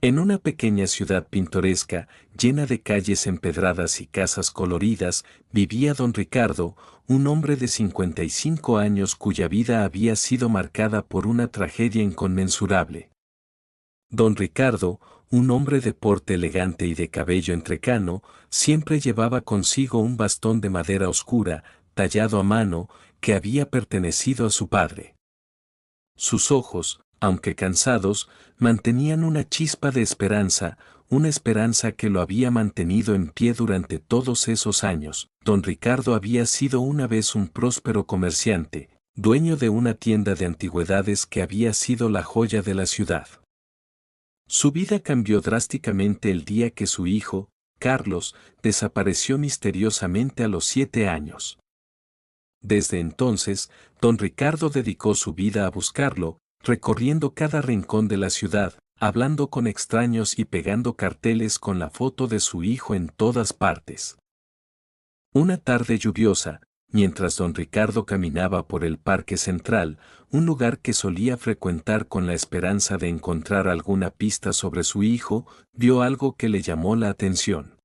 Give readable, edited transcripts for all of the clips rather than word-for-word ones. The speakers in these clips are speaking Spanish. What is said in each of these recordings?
En una pequeña ciudad pintoresca, llena de calles empedradas y casas coloridas, vivía don Ricardo, un hombre de 55 años cuya vida había sido marcada por una tragedia inconmensurable. Don Ricardo, un hombre de porte elegante y de cabello entrecano, siempre llevaba consigo un bastón de madera oscura, tallado a mano, que había pertenecido a su padre. Sus ojos, aunque cansados, mantenían una chispa de esperanza, una esperanza que lo había mantenido en pie durante todos esos años. Don Ricardo había sido una vez un próspero comerciante, dueño de una tienda de antigüedades que había sido la joya de la ciudad. Su vida cambió drásticamente el día que su hijo, Carlos, desapareció misteriosamente a los 7 años. Desde entonces, don Ricardo dedicó su vida a buscarlo, recorriendo cada rincón de la ciudad, hablando con extraños y pegando carteles con la foto de su hijo en todas partes. Una tarde lluviosa, mientras don Ricardo caminaba por el Parque Central, un lugar que solía frecuentar con la esperanza de encontrar alguna pista sobre su hijo, vio algo que le llamó la atención.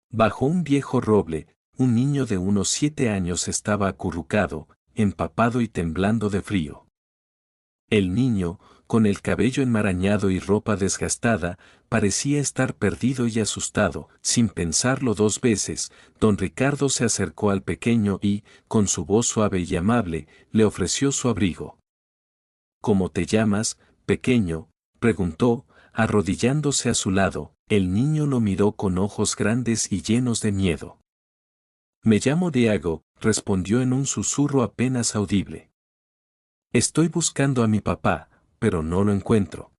Bajo un viejo roble, un niño de unos 7 años estaba acurrucado, empapado y temblando de frío. El niño, con el cabello enmarañado y ropa desgastada, parecía estar perdido y asustado. Sin pensarlo 2 veces, don Ricardo se acercó al pequeño y, con su voz suave y amable, le ofreció su abrigo. ¿Cómo te llamas, pequeño?, preguntó, arrodillándose a su lado. El niño lo miró con ojos grandes y llenos de miedo. Me llamo Diego, respondió en un susurro apenas audible. Estoy buscando a mi papá, pero no lo encuentro.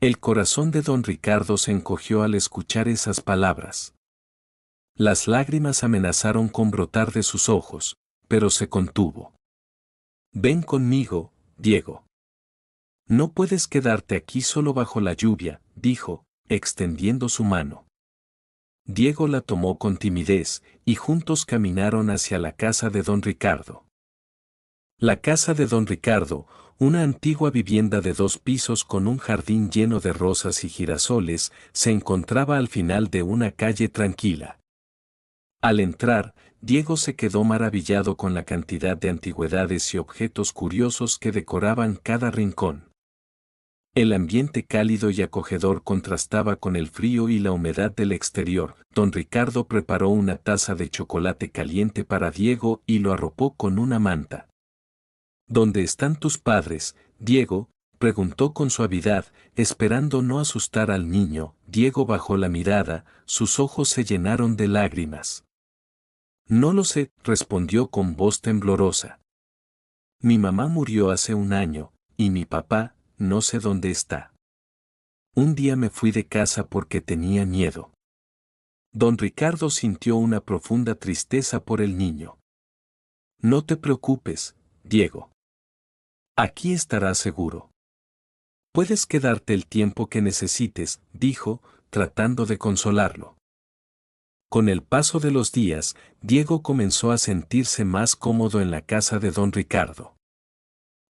El corazón de don Ricardo se encogió al escuchar esas palabras. Las lágrimas amenazaron con brotar de sus ojos, pero se contuvo. Ven conmigo, Diego. No puedes quedarte aquí solo bajo la lluvia, dijo, extendiendo su mano. Diego la tomó con timidez, y juntos caminaron hacia la casa de don Ricardo. La casa de don Ricardo, una antigua vivienda de 2 pisos con un jardín lleno de rosas y girasoles, se encontraba al final de una calle tranquila. Al entrar, Diego se quedó maravillado con la cantidad de antigüedades y objetos curiosos que decoraban cada rincón. El ambiente cálido y acogedor contrastaba con el frío y la humedad del exterior. Don Ricardo preparó una taza de chocolate caliente para Diego y lo arropó con una manta. ¿Dónde están tus padres, Diego?, preguntó con suavidad, esperando no asustar al niño. Diego bajó la mirada, sus ojos se llenaron de lágrimas. No lo sé, respondió con voz temblorosa. Mi mamá murió hace 1 año, y mi papá, no sé dónde está. Un día me fui de casa porque tenía miedo. Don Ricardo sintió una profunda tristeza por el niño. No te preocupes, Diego. Aquí estarás seguro. Puedes quedarte el tiempo que necesites, dijo, tratando de consolarlo. Con el paso de los días, Diego comenzó a sentirse más cómodo en la casa de don Ricardo.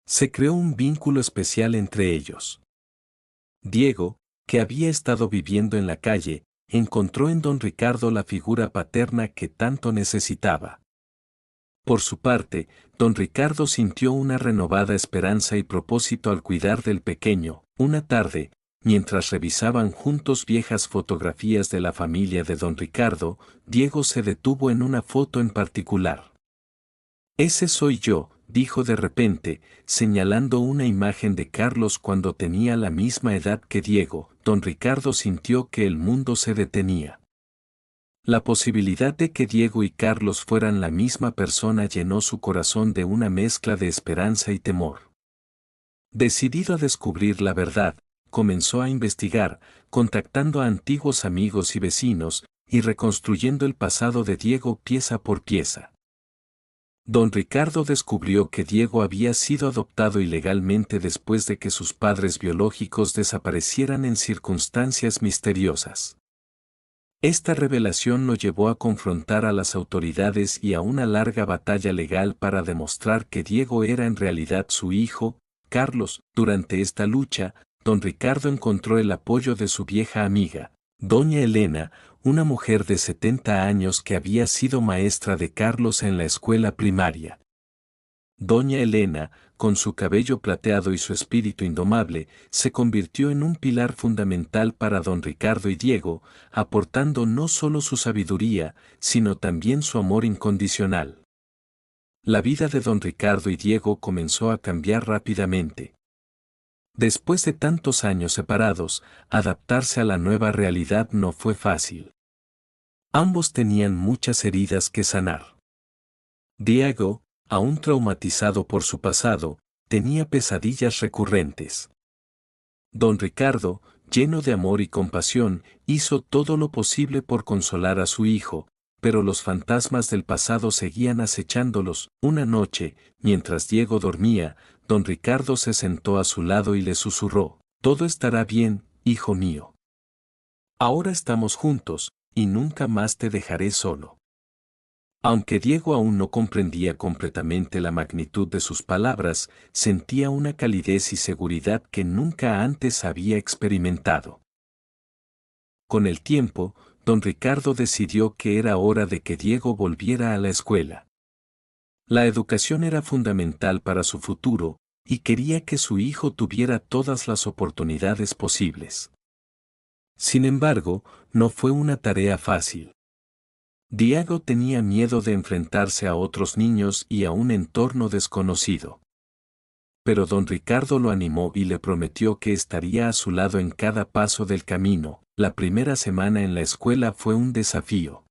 Se creó un vínculo especial entre ellos. Diego, que había estado viviendo en la calle, encontró en don Ricardo la figura paterna que tanto necesitaba. Por su parte, don Ricardo sintió una renovada esperanza y propósito al cuidar del pequeño. Una tarde, mientras revisaban juntos viejas fotografías de la familia de don Ricardo, Diego se detuvo en una foto en particular. Ese soy yo, dijo de repente, señalando una imagen de Carlos cuando tenía la misma edad que Diego. Don Ricardo sintió que el mundo se detenía. La posibilidad de que Diego y Carlos fueran la misma persona llenó su corazón de una mezcla de esperanza y temor. Decidido a descubrir la verdad, comenzó a investigar, contactando a antiguos amigos y vecinos, y reconstruyendo el pasado de Diego pieza por pieza. Don Ricardo descubrió que Diego había sido adoptado ilegalmente después de que sus padres biológicos desaparecieran en circunstancias misteriosas. Esta revelación lo llevó a confrontar a las autoridades y a una larga batalla legal para demostrar que Diego era en realidad su hijo, Carlos. Durante esta lucha, don Ricardo encontró el apoyo de su vieja amiga, doña Elena, una mujer de 70 años que había sido maestra de Carlos en la escuela primaria. Doña Elena, con su cabello plateado y su espíritu indomable, se convirtió en un pilar fundamental para don Ricardo y Diego, aportando no solo su sabiduría, sino también su amor incondicional. La vida de don Ricardo y Diego comenzó a cambiar rápidamente. Después de tantos años separados, adaptarse a la nueva realidad no fue fácil. Ambos tenían muchas heridas que sanar. Diego, aún traumatizado por su pasado, tenía pesadillas recurrentes. Don Ricardo, lleno de amor y compasión, hizo todo lo posible por consolar a su hijo, pero los fantasmas del pasado seguían acechándolos. Una noche, mientras Diego dormía, don Ricardo se sentó a su lado y le susurró: «Todo estará bien, hijo mío. Ahora estamos juntos, y nunca más te dejaré solo». Aunque Diego aún no comprendía completamente la magnitud de sus palabras, sentía una calidez y seguridad que nunca antes había experimentado. Con el tiempo, don Ricardo decidió que era hora de que Diego volviera a la escuela. La educación era fundamental para su futuro, y quería que su hijo tuviera todas las oportunidades posibles. Sin embargo, no fue una tarea fácil. Diego tenía miedo de enfrentarse a otros niños y a un entorno desconocido. Pero don Ricardo lo animó y le prometió que estaría a su lado en cada paso del camino. La primera semana en la escuela fue un desafío.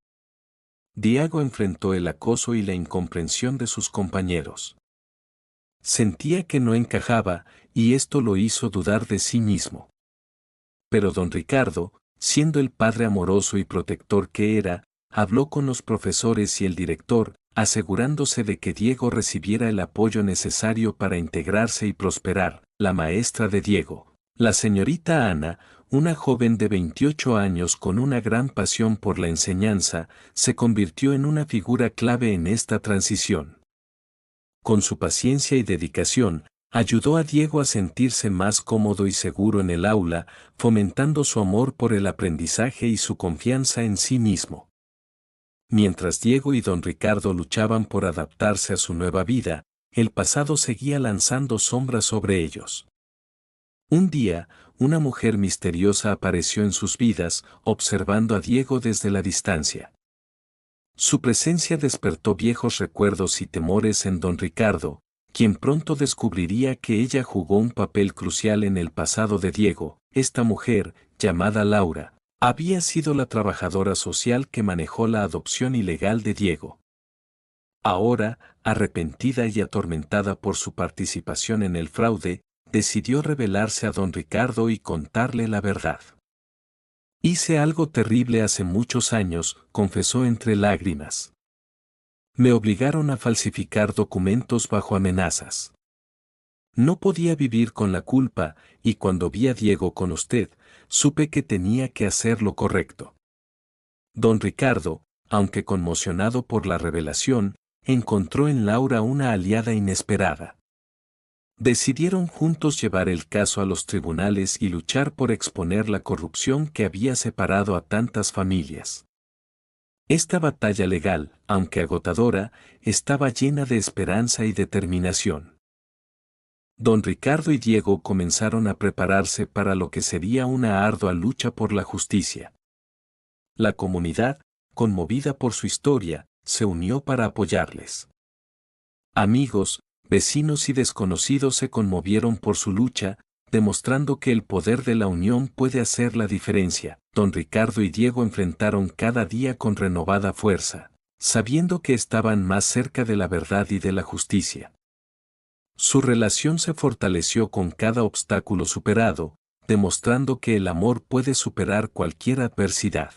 Diego enfrentó el acoso y la incomprensión de sus compañeros. Sentía que no encajaba, y esto lo hizo dudar de sí mismo. Pero don Ricardo, siendo el padre amoroso y protector que era, habló con los profesores y el director, asegurándose de que Diego recibiera el apoyo necesario para integrarse y prosperar. La maestra de Diego, la señorita Ana, una joven de 28 años con una gran pasión por la enseñanza, se convirtió en una figura clave en esta transición. Con su paciencia y dedicación, ayudó a Diego a sentirse más cómodo y seguro en el aula, fomentando su amor por el aprendizaje y su confianza en sí mismo. Mientras Diego y don Ricardo luchaban por adaptarse a su nueva vida, el pasado seguía lanzando sombras sobre ellos. Un día, una mujer misteriosa apareció en sus vidas, observando a Diego desde la distancia. Su presencia despertó viejos recuerdos y temores en don Ricardo, quien pronto descubriría que ella jugó un papel crucial en el pasado de Diego. Esta mujer, llamada Laura, había sido la trabajadora social que manejó la adopción ilegal de Diego. Ahora, arrepentida y atormentada por su participación en el fraude, decidió revelarse a don Ricardo y contarle la verdad. «Hice algo terrible hace muchos años», confesó entre lágrimas. «Me obligaron a falsificar documentos bajo amenazas. No podía vivir con la culpa, y cuando vi a Diego con usted, supe que tenía que hacer lo correcto». Don Ricardo, aunque conmocionado por la revelación, encontró en Laura una aliada inesperada. Decidieron juntos llevar el caso a los tribunales y luchar por exponer la corrupción que había separado a tantas familias. Esta batalla legal, aunque agotadora, estaba llena de esperanza y determinación. Don Ricardo y Diego comenzaron a prepararse para lo que sería una ardua lucha por la justicia. La comunidad, conmovida por su historia, se unió para apoyarles. Amigos, vecinos y desconocidos se conmovieron por su lucha, demostrando que el poder de la unión puede hacer la diferencia. Don Ricardo y Diego enfrentaron cada día con renovada fuerza, sabiendo que estaban más cerca de la verdad y de la justicia. Su relación se fortaleció con cada obstáculo superado, demostrando que el amor puede superar cualquier adversidad.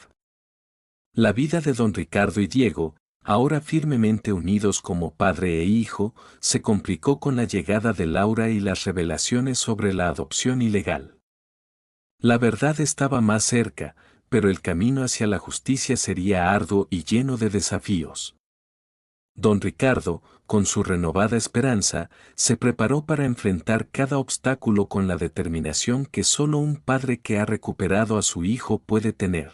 La vida de don Ricardo y Diego, ahora firmemente unidos como padre e hijo, se complicó con la llegada de Laura y las revelaciones sobre la adopción ilegal. La verdad estaba más cerca, pero el camino hacia la justicia sería arduo y lleno de desafíos. Don Ricardo, con su renovada esperanza, se preparó para enfrentar cada obstáculo con la determinación que solo un padre que ha recuperado a su hijo puede tener.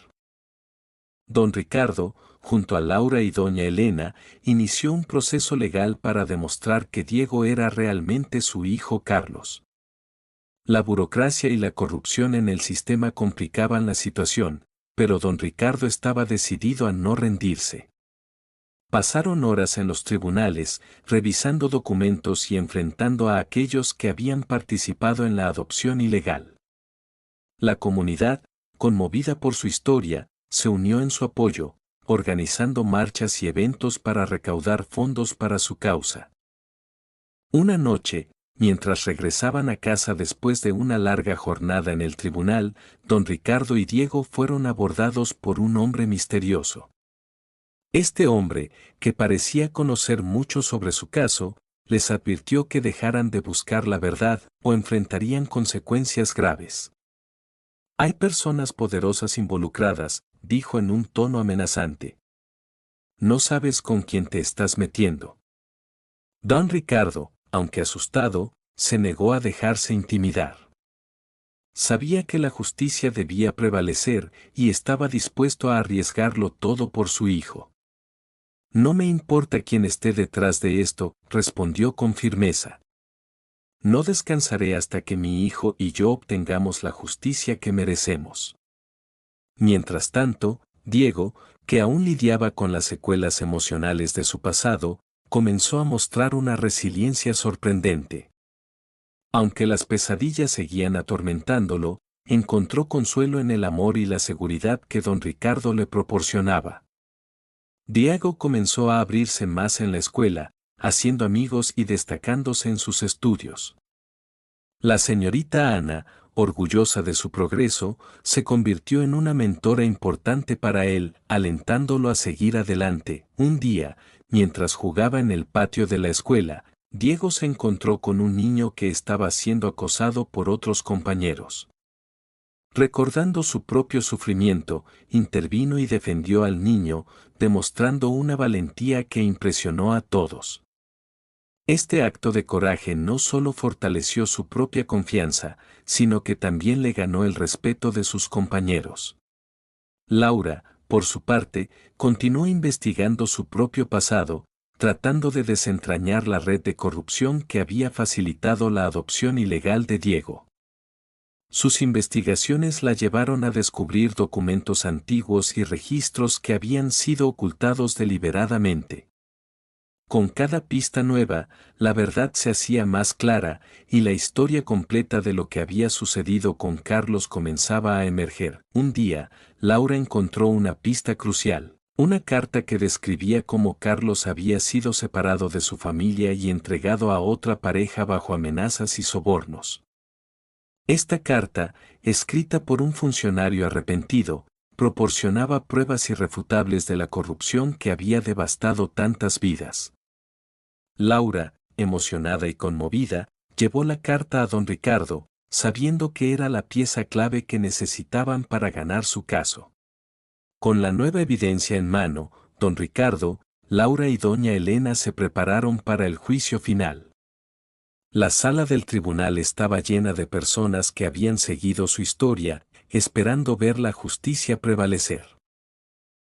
Don Ricardo, junto a Laura y doña Elena, inició un proceso legal para demostrar que Diego era realmente su hijo Carlos. La burocracia y la corrupción en el sistema complicaban la situación, pero don Ricardo estaba decidido a no rendirse. Pasaron horas en los tribunales, revisando documentos y enfrentando a aquellos que habían participado en la adopción ilegal. La comunidad, conmovida por su historia, se unió en su apoyo, organizando marchas y eventos para recaudar fondos para su causa. Una noche, mientras regresaban a casa después de una larga jornada en el tribunal, don Ricardo y Diego fueron abordados por un hombre misterioso. Este hombre, que parecía conocer mucho sobre su caso, les advirtió que dejaran de buscar la verdad o enfrentarían consecuencias graves. Hay personas poderosas involucradas, dijo en un tono amenazante. No sabes con quién te estás metiendo. Don Ricardo, aunque asustado, se negó a dejarse intimidar. Sabía que la justicia debía prevalecer y estaba dispuesto a arriesgarlo todo por su hijo. No me importa quién esté detrás de esto, respondió con firmeza. No descansaré hasta que mi hijo y yo obtengamos la justicia que merecemos. Mientras tanto, Diego, que aún lidiaba con las secuelas emocionales de su pasado, comenzó a mostrar una resiliencia sorprendente. Aunque las pesadillas seguían atormentándolo, encontró consuelo en el amor y la seguridad que don Ricardo le proporcionaba. Diego comenzó a abrirse más en la escuela, haciendo amigos y destacándose en sus estudios. La señorita Ana, orgullosa de su progreso, se convirtió en una mentora importante para él, alentándolo a seguir adelante. Un día, mientras jugaba en el patio de la escuela, Diego se encontró con un niño que estaba siendo acosado por otros compañeros. Recordando su propio sufrimiento, intervino y defendió al niño, demostrando una valentía que impresionó a todos. Este acto de coraje no solo fortaleció su propia confianza, sino que también le ganó el respeto de sus compañeros. Laura, por su parte, continuó investigando su propio pasado, tratando de desentrañar la red de corrupción que había facilitado la adopción ilegal de Diego. Sus investigaciones la llevaron a descubrir documentos antiguos y registros que habían sido ocultados deliberadamente. Con cada pista nueva, la verdad se hacía más clara y la historia completa de lo que había sucedido con Carlos comenzaba a emerger. Un día, Laura encontró una pista crucial, una carta que describía cómo Carlos había sido separado de su familia y entregado a otra pareja bajo amenazas y sobornos. Esta carta, escrita por un funcionario arrepentido, proporcionaba pruebas irrefutables de la corrupción que había devastado tantas vidas. Laura, emocionada y conmovida, llevó la carta a don Ricardo, sabiendo que era la pieza clave que necesitaban para ganar su caso. Con la nueva evidencia en mano, don Ricardo, Laura y doña Elena se prepararon para el juicio final. La sala del tribunal estaba llena de personas que habían seguido su historia, esperando ver la justicia prevalecer.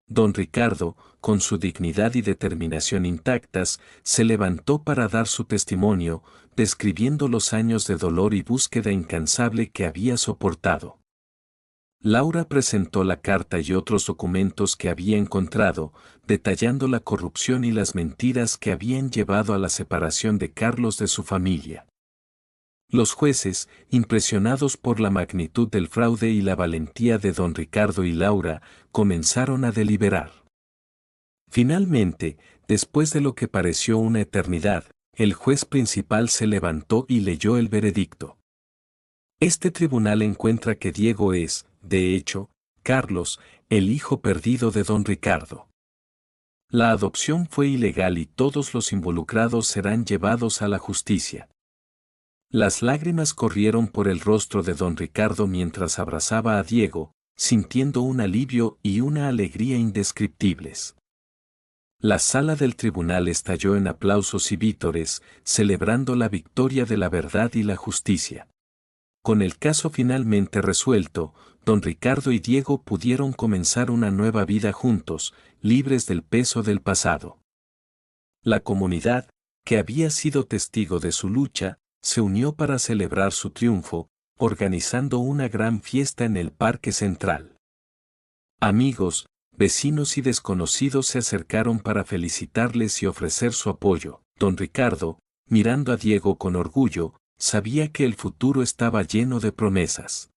Don Ricardo, con su dignidad y determinación intactas, se levantó para dar su testimonio, describiendo los años de dolor y búsqueda incansable que había soportado. Laura presentó la carta y otros documentos que había encontrado, detallando la corrupción y las mentiras que habían llevado a la separación de Carlos de su familia. Los jueces, impresionados por la magnitud del fraude y la valentía de don Ricardo y Laura, comenzaron a deliberar. Finalmente, después de lo que pareció una eternidad, el juez principal se levantó y leyó el veredicto. Este tribunal encuentra que Diego es, de hecho, Carlos, el hijo perdido de don Ricardo. La adopción fue ilegal y todos los involucrados serán llevados a la justicia. Las lágrimas corrieron por el rostro de don Ricardo mientras abrazaba a Diego, sintiendo un alivio y una alegría indescriptibles. La sala del tribunal estalló en aplausos y vítores, celebrando la victoria de la verdad y la justicia. Con el caso finalmente resuelto, don Ricardo y Diego pudieron comenzar una nueva vida juntos, libres del peso del pasado. La comunidad, que había sido testigo de su lucha, se unió para celebrar su triunfo, organizando una gran fiesta en el Parque Central. Amigos, vecinos y desconocidos se acercaron para felicitarles y ofrecer su apoyo. Don Ricardo, mirando a Diego con orgullo, sabía que el futuro estaba lleno de promesas.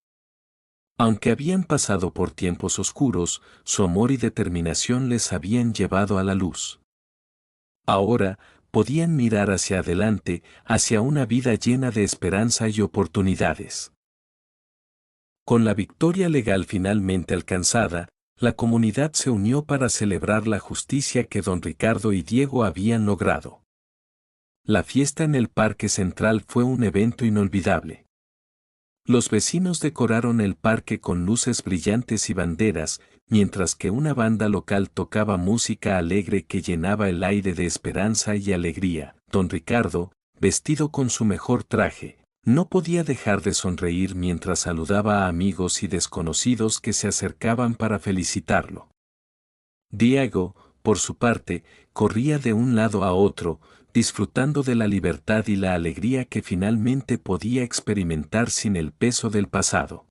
Aunque habían pasado por tiempos oscuros, su amor y determinación les habían llevado a la luz. Ahora, podían mirar hacia adelante, hacia una vida llena de esperanza y oportunidades. Con la victoria legal finalmente alcanzada, la comunidad se unió para celebrar la justicia que don Ricardo y Diego habían logrado. La fiesta en el Parque Central fue un evento inolvidable. Los vecinos decoraron el parque con luces brillantes y banderas, mientras que una banda local tocaba música alegre que llenaba el aire de esperanza y alegría. Don Ricardo, vestido con su mejor traje, no podía dejar de sonreír mientras saludaba a amigos y desconocidos que se acercaban para felicitarlo. Diego, por su parte, corría de un lado a otro, disfrutando de la libertad y la alegría que finalmente podía experimentar sin el peso del pasado.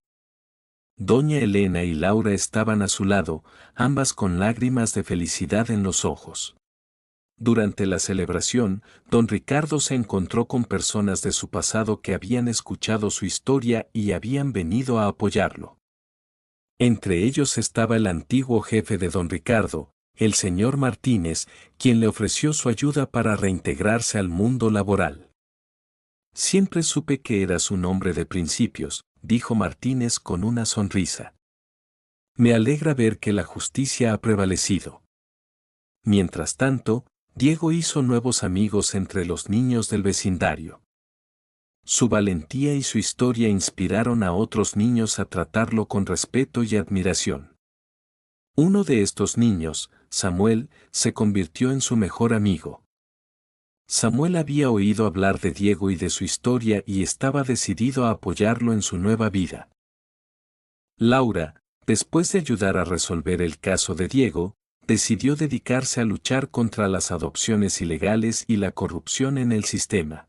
Doña Elena y Laura estaban a su lado, ambas con lágrimas de felicidad en los ojos. Durante la celebración, don Ricardo se encontró con personas de su pasado que habían escuchado su historia y habían venido a apoyarlo. Entre ellos estaba el antiguo jefe de don Ricardo, el señor Martínez, quien le ofreció su ayuda para reintegrarse al mundo laboral. Siempre supe que eras un hombre de principios, dijo Martínez con una sonrisa. Me alegra ver que la justicia ha prevalecido. Mientras tanto, Diego hizo nuevos amigos entre los niños del vecindario. Su valentía y su historia inspiraron a otros niños a tratarlo con respeto y admiración. Uno de estos niños, Samuel, se convirtió en su mejor amigo. Samuel había oído hablar de Diego y de su historia y estaba decidido a apoyarlo en su nueva vida. Laura, después de ayudar a resolver el caso de Diego, decidió dedicarse a luchar contra las adopciones ilegales y la corrupción en el sistema.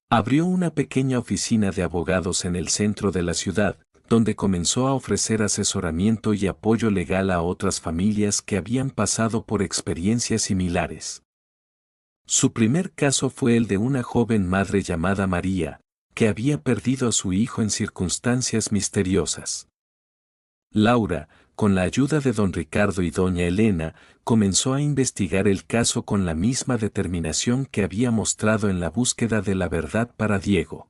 Abrió una pequeña oficina de abogados en el centro de la ciudad, donde comenzó a ofrecer asesoramiento y apoyo legal a otras familias que habían pasado por experiencias similares. Su primer caso fue el de una joven madre llamada María, que había perdido a su hijo en circunstancias misteriosas. Laura, con la ayuda de don Ricardo y doña Elena, comenzó a investigar el caso con la misma determinación que había mostrado en la búsqueda de la verdad para Diego.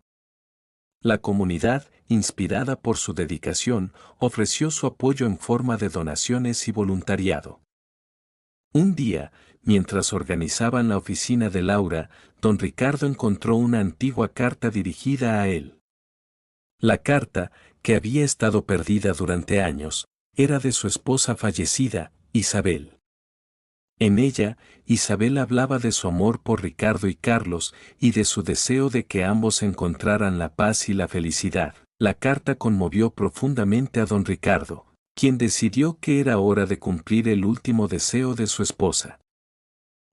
La comunidad, inspirada por su dedicación, ofreció su apoyo en forma de donaciones y voluntariado. Un día, mientras organizaban la oficina de Laura, don Ricardo encontró una antigua carta dirigida a él. La carta, que había estado perdida durante años, era de su esposa fallecida, Isabel. En ella, Isabel hablaba de su amor por Ricardo y Carlos y de su deseo de que ambos encontraran la paz y la felicidad. La carta conmovió profundamente a don Ricardo, quien decidió que era hora de cumplir el último deseo de su esposa.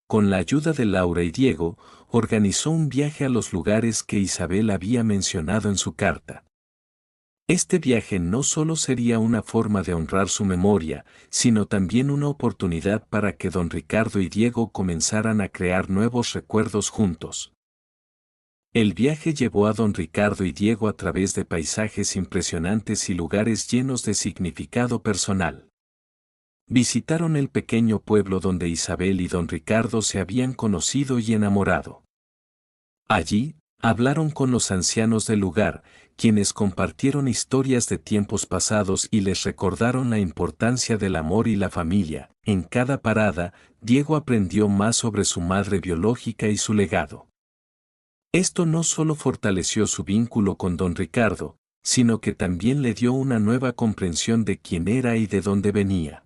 Con la ayuda de Laura y Diego, organizó un viaje a los lugares que Isabel había mencionado en su carta. Este viaje no solo sería una forma de honrar su memoria, sino también una oportunidad para que don Ricardo y Diego comenzaran a crear nuevos recuerdos juntos. El viaje llevó a don Ricardo y Diego a través de paisajes impresionantes y lugares llenos de significado personal. Visitaron el pequeño pueblo donde Isabel y don Ricardo se habían conocido y enamorado. Allí, hablaron con los ancianos del lugar, quienes compartieron historias de tiempos pasados y les recordaron la importancia del amor y la familia. En cada parada, Diego aprendió más sobre su madre biológica y su legado. Esto no solo fortaleció su vínculo con don Ricardo, sino que también le dio una nueva comprensión de quién era y de dónde venía.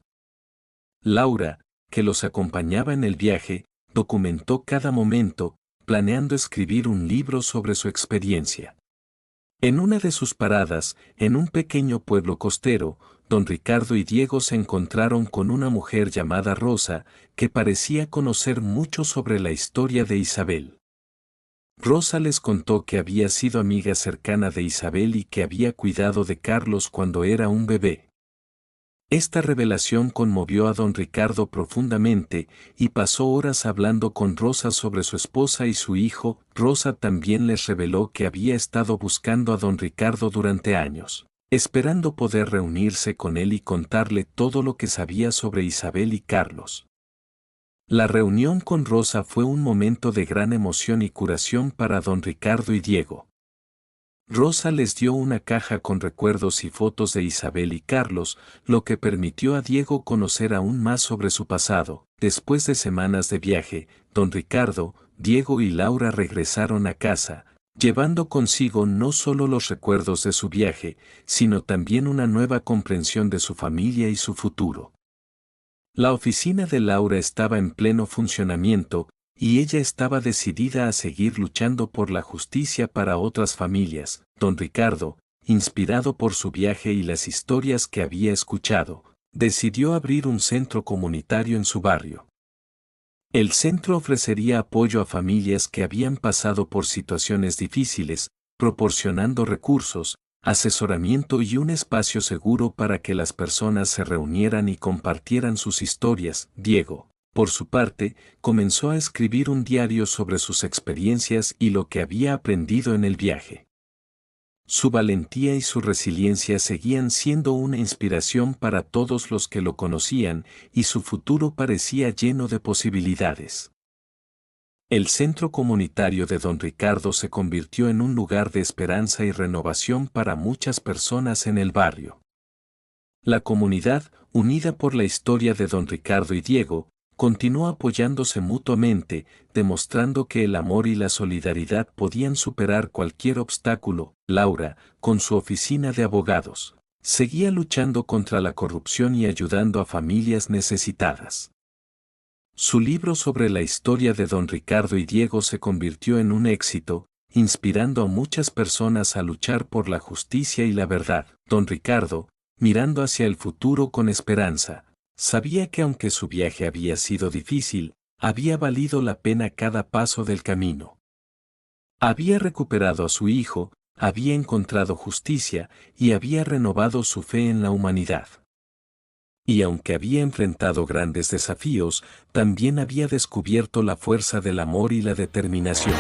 Laura, que los acompañaba en el viaje, documentó cada momento, planeando escribir un libro sobre su experiencia. En una de sus paradas, en un pequeño pueblo costero, don Ricardo y Diego se encontraron con una mujer llamada Rosa, que parecía conocer mucho sobre la historia de Isabel. Rosa les contó que había sido amiga cercana de Isabel y que había cuidado de Carlos cuando era un bebé. Esta revelación conmovió a don Ricardo profundamente y pasó horas hablando con Rosa sobre su esposa y su hijo. Rosa también les reveló que había estado buscando a don Ricardo durante años, esperando poder reunirse con él y contarle todo lo que sabía sobre Isabel y Carlos. La reunión con Rosa fue un momento de gran emoción y curación para don Ricardo y Diego. Rosa les dio una caja con recuerdos y fotos de Isabel y Carlos, lo que permitió a Diego conocer aún más sobre su pasado. Después de semanas de viaje, don Ricardo, Diego y Laura regresaron a casa, llevando consigo no solo los recuerdos de su viaje, sino también una nueva comprensión de su familia y su futuro. La oficina de Laura estaba en pleno funcionamiento, y ella estaba decidida a seguir luchando por la justicia para otras familias. Don Ricardo, inspirado por su viaje y las historias que había escuchado, decidió abrir un centro comunitario en su barrio. El centro ofrecería apoyo a familias que habían pasado por situaciones difíciles, proporcionando recursos, asesoramiento y un espacio seguro para que las personas se reunieran y compartieran sus historias. Diego, por su parte, comenzó a escribir un diario sobre sus experiencias y lo que había aprendido en el viaje. Su valentía y su resiliencia seguían siendo una inspiración para todos los que lo conocían, y su futuro parecía lleno de posibilidades. El centro comunitario de don Ricardo se convirtió en un lugar de esperanza y renovación para muchas personas en el barrio. La comunidad, unida por la historia de don Ricardo y Diego, continuó apoyándose mutuamente, demostrando que el amor y la solidaridad podían superar cualquier obstáculo. Laura, con su oficina de abogados, seguía luchando contra la corrupción y ayudando a familias necesitadas. Su libro sobre la historia de don Ricardo y Diego se convirtió en un éxito, inspirando a muchas personas a luchar por la justicia y la verdad. Don Ricardo, mirando hacia el futuro con esperanza, sabía que aunque su viaje había sido difícil, había valido la pena cada paso del camino. Había recuperado a su hijo, había encontrado justicia y había renovado su fe en la humanidad. Y aunque había enfrentado grandes desafíos, también había descubierto la fuerza del amor y la determinación.